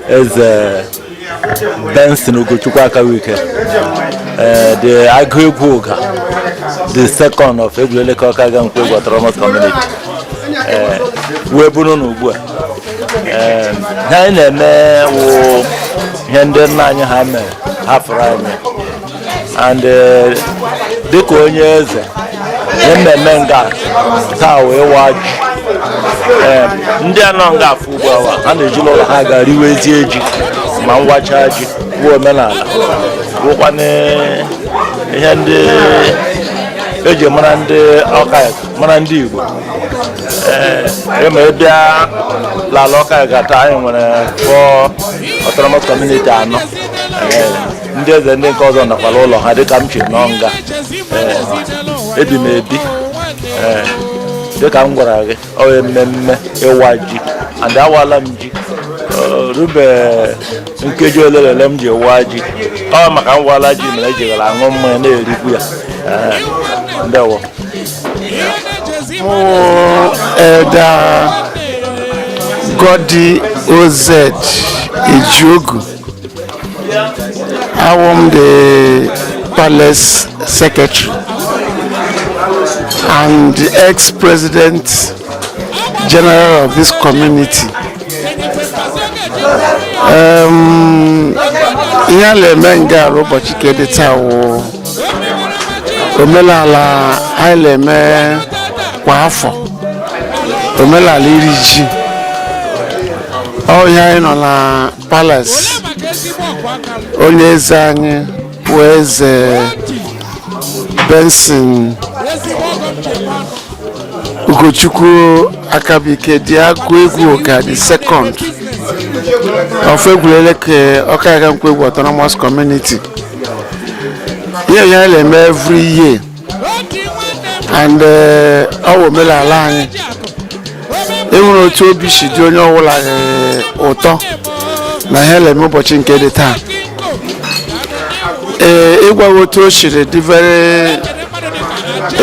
Eze Benson Okaiuga, the Egwuneleke, the second of Egwuneleke Okaiuga Nkwoegwu autonomous community. Webuno n'ugbu a. Ha na-eme wo hende nanya ha me afranya. And dịka onye eze mmemme nga taa wee waji ndị anọ nga afọ ugbu a ha na-eji ụlọ ha ga riwezi eji ma ngwacha ji bụ omenala bụkwa ihe ndị eji mara ndị Okaiuga mara ndị Igbo eme bịa lala Okaiuga taa anyị nwere for autonomous community anọ ndị eze ndị nke ọzọ nakwala ụlọ ha dịka m chiri n'ọnga ebi m ebi dịka m gwara gị ọ mmemme ịwa ji and awala m ji rube nkeji olelele m ji wa ji ọ maka m wala ji mere ejigara aṅụ mmanya na-erikwu ya ndewo Elder Godi OZ Ejuogu. I am the palace secretary and the ex-president general of this community. Iyale menga robo chikede tawo omelala aileme kwa afọ omelala iriji ọ ya nọ na palace onye eze anyị bụ eze Benson Ugochukwu Akabike dị Nkwoegwu the second of Egwuneleke Okaiuga Nkwoegwu autonomous community. Here ya na-eme every year and ọ omenala anyị enwere otu obi si dị onye ọbụla ụtọ na ihe na-eme ụbọchị nke dị taa. Ịgwa otu o siri dị very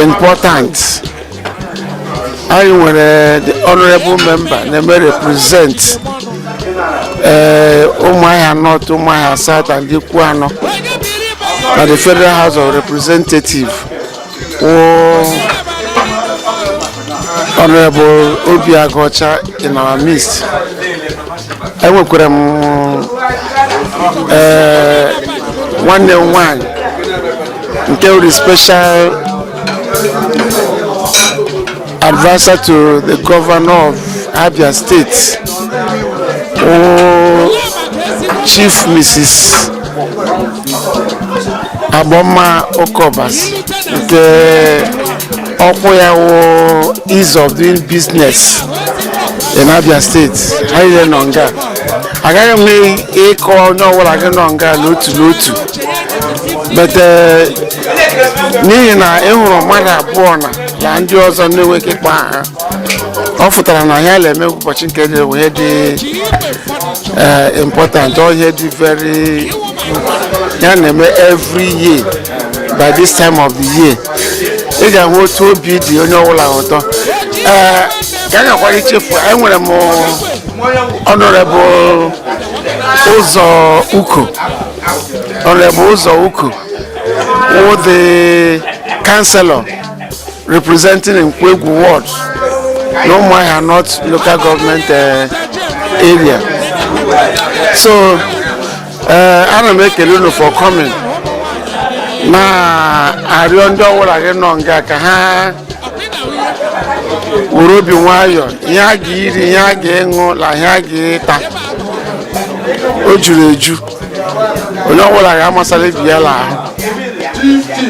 important. I nwere the honorable member na-eme represent Umuahia North, Umuahia South and Ikwuano na the Federal House of Representatives. Honorable Obiagocha in our midst. I work with one until the special advisor to the governor of Abia State, Chief Mrs. Aboma Okobas, the ease of doing business in Abia State. Highly Nonga. I got a call no what I can Nonga Lutu. But Nina Euro Mara Bona, and yours on the wicked bar. Often I had a watching we had the important, all had the very young every year by this time of the year. They are what to be the honorable Honorable Uzo Uku, or the councillor representing Nkwoegwu ward, no Umuahia North local government area. So I don't make a little for coming. Na ariondo wala geno ngaka ha urobi nwayo ya giri ya gengo la ya gita ojureju onye wala ga masale biala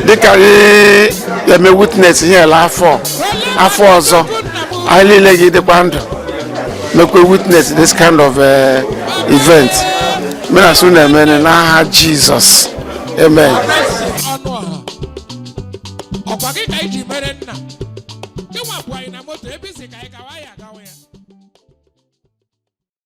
dika ye me witness here la afọ ọzọ anyị legide kwando make witness this kind of event mena so na mene na Jesus amen.